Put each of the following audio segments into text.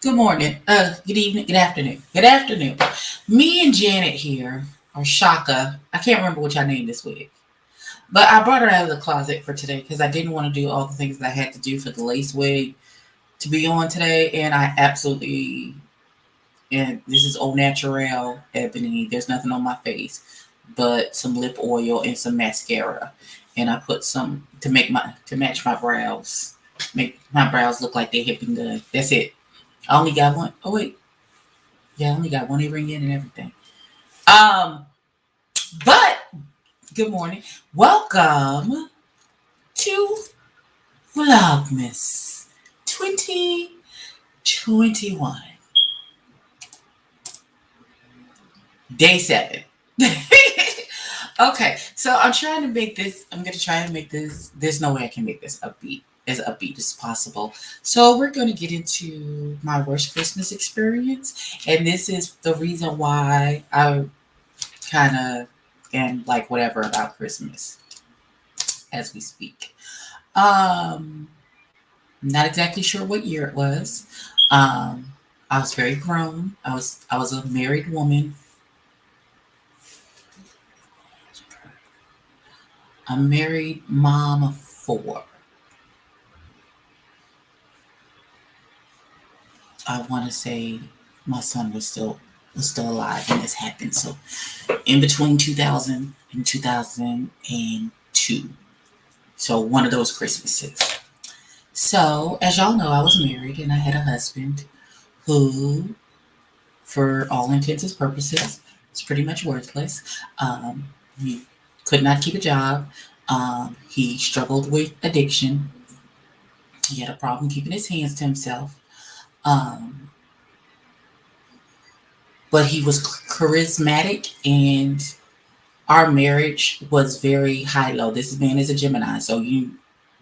Good morning. Good evening. Good afternoon. Good afternoon. Me and Janet here, or Shaka. I can't remember which I named this week, but I brought her out of the closet for today because I didn't want to do all the things that I had to do for the lace wig to be on today, and I absolutely and this is au naturel ebony. There's nothing on my face but some lip oil and some mascara, and I put some to match my brows, make my brows look like they have been done. That's it. I only got one. Oh wait, yeah, I only got one earring in and everything. Um, but good morning. Welcome to Vlogmas 2021, day 7. Okay, so I'm gonna try to make this. There's no way I can make this as upbeat as possible. So we're gonna get into my worst Christmas experience, and this is the reason why I kind of am like whatever about Christmas as we speak. Um, Not exactly sure what year it was. Um, I was very grown. I was a married woman, a married mom of 4. I want to say my son was still alive when this happened. So in between 2000 and 2002. So one of those Christmases. So as y'all know, I was married and I had a husband who, for all intents and purposes, is pretty much worthless. He could not keep a job. He struggled with addiction. He had a problem keeping his hands to himself. Um, but he was charismatic, and our marriage was very high low. This man is a Gemini, so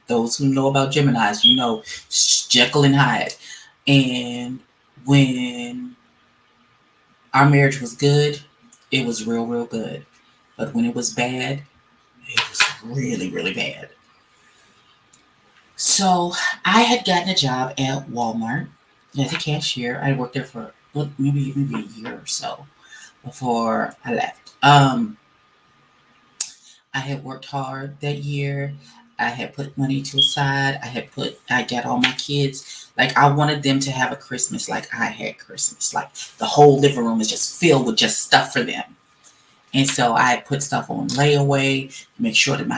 those who know about Geminis, Jekyll and Hyde. And when our marriage was good, it was real, real good. But when it was bad, it was really, really bad. So I had gotten a job at Walmart as a cashier. I worked there for maybe a year or so before I left. I had worked hard that year. I had put money to a side. I got all my kids. Like, I wanted them to have a Christmas like I had Christmas. Like, the whole living room is just filled with just stuff for them. And so I put stuff on layaway to make sure that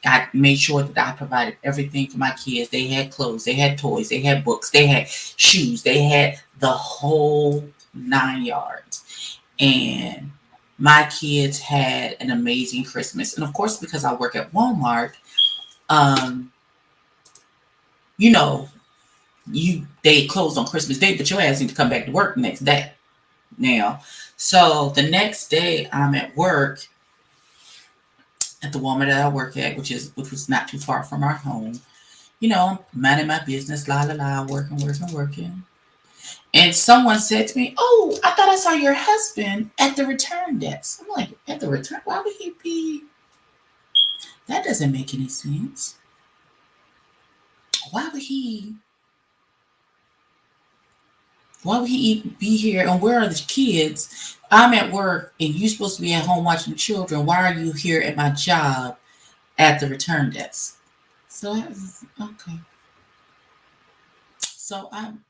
I made sure that I provided everything for my kids. They had clothes, they had toys, they had books, they had shoes, they had the whole 9 yards. And my kids had an amazing Christmas. And of course, because I work at Walmart, um, you know, they close on Christmas Day, but your ass need to come back to work the next day. Now, so the next day I'm at work at the Walmart that I work at, which was not too far from our home. Minding my business, la la la, working, working, working. And someone said to me, "Oh, I thought I saw your husband at the return desk." I'm like, "At the return? Why would he be? That doesn't make any sense. Why would he? Why would he be here? And where are the kids? I'm at work, and you're supposed to be at home watching the children. Why are you here at my job at the return desk?" So I was okay. So I'm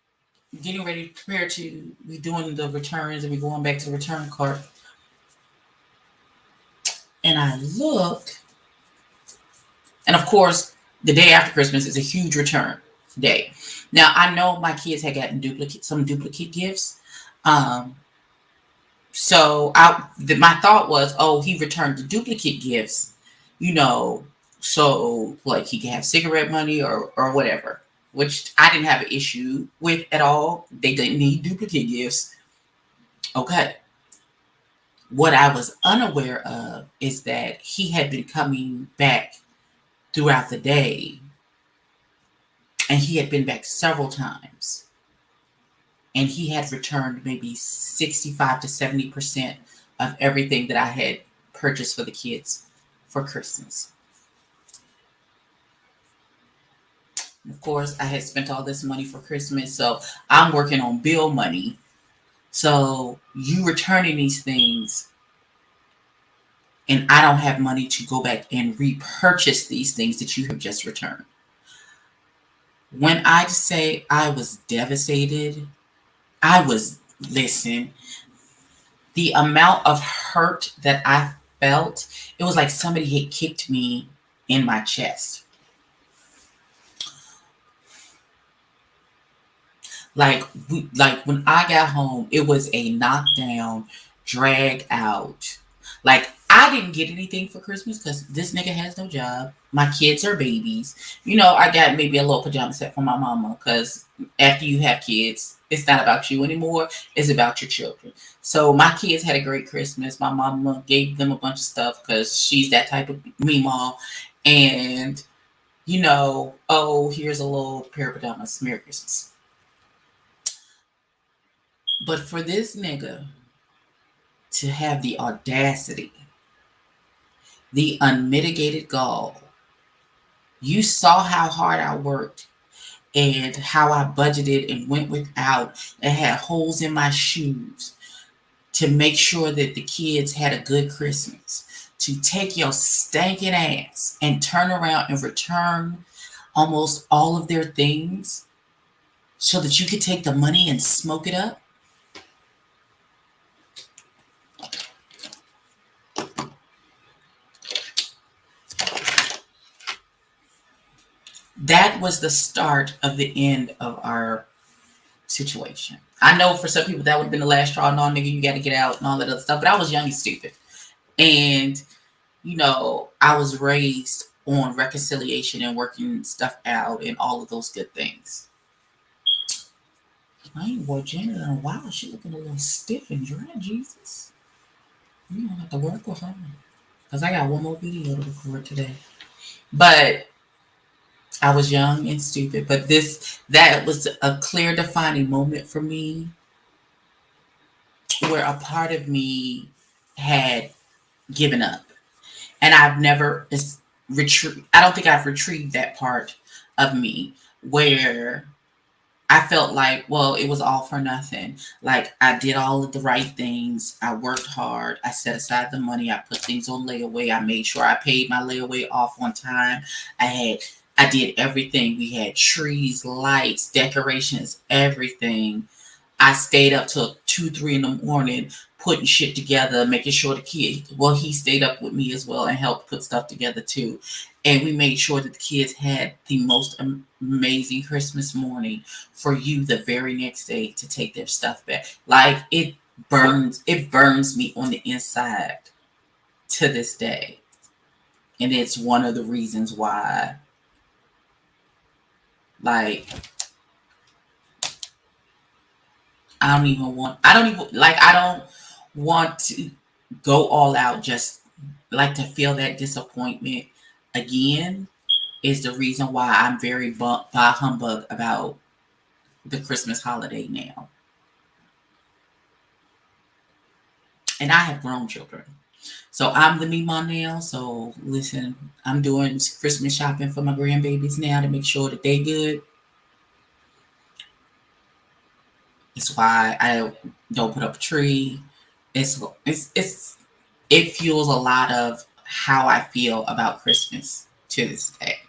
getting ready to prepare to be doing the returns and be going back to the return cart. And I look, and of course, the day after Christmas is a huge return day. Now I know my kids had gotten some duplicate gifts. Um, my thought was, oh, he returned the duplicate gifts, you know, so like he could have cigarette money or whatever, which I didn't have an issue with at all. They didn't need duplicate gifts. Okay. What I was unaware of is that he had been coming back throughout the day, and he had been back several times, and he had returned maybe 65 to 70% of everything that I had purchased for the kids for Christmas. Of course, I had spent all this money for Christmas, so I'm working on bill money. So you returning these things, and I don't have money to go back and repurchase these things that you have just returned. When I say I was devastated, I was, listen, the amount of hurt that I felt, it was like somebody had kicked me in my chest. Like when I got home, it was a knockdown, drag out. Like I didn't get anything for Christmas because this nigga has no job. My kids are babies. You know, I got maybe a little pajama set for my mama because after you have kids, it's not about you anymore. It's about your children. So my kids had a great Christmas. My mama gave them a bunch of stuff because she's that type of mom. And you know, oh, here's a little pair of pajamas. Merry Christmas. But for this nigga to have the audacity, the unmitigated gall, you saw how hard I worked and how I budgeted and went without and had holes in my shoes to make sure that the kids had a good Christmas. To take your stinking ass and turn around and return almost all of their things so that you could take the money and smoke it up. That was the start of the end of our situation. I know for some people that would have been the last straw. No, nigga, you got to get out and all that other stuff. But I was young and stupid. And, you know, I was raised on reconciliation and working stuff out and all of those good things. I ain't wore Janet in a while. She looking a little stiff and dry, Jesus. You don't have to work with her. Because I got one more video to record today. But I was young and stupid, but that was a clear defining moment for me where a part of me had given up. And I've never I don't think I've retrieved that part of me where I felt like, well, it was all for nothing. Like I did all of the right things. I worked hard. I set aside the money. I put things on layaway. I made sure I paid my layaway off on time. I did everything. We had trees, lights, decorations, everything. I stayed up till 2, 3 in the morning putting shit together, making sure the kid, well, he stayed up with me as well and helped put stuff together too. And we made sure that the kids had the most amazing Christmas morning for you the very next day to take their stuff back. Like it burns me on the inside to this day. And it's one of the reasons why, like, I don't want to go all out. Just like to feel that disappointment again is the reason why I'm very bah humbug about the Christmas holiday now. And I have grown children. So I'm the me mom now. So listen, I'm doing Christmas shopping for my grandbabies now to make sure that they good. It's why I don't put up a tree. It fuels a lot of how I feel about Christmas to this day.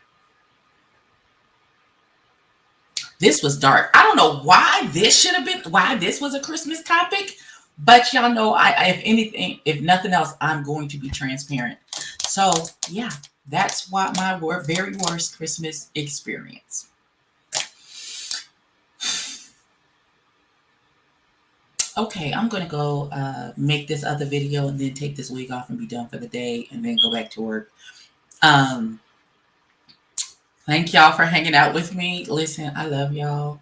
This was dark. I don't know why this was a Christmas topic, but y'all know if anything, if nothing else, I'm going to be transparent. So yeah, that's what my very worst Christmas experience. Okay, I'm gonna go make this other video and then take this wig off and be done for the day and then go back to work. Thank y'all for hanging out with me. Listen, I love y'all.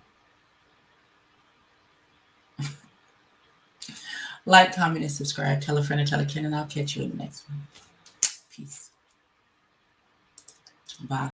Like, comment, and subscribe. Tell a friend and tell a kid, and I'll catch you in the next one. Peace. Bye.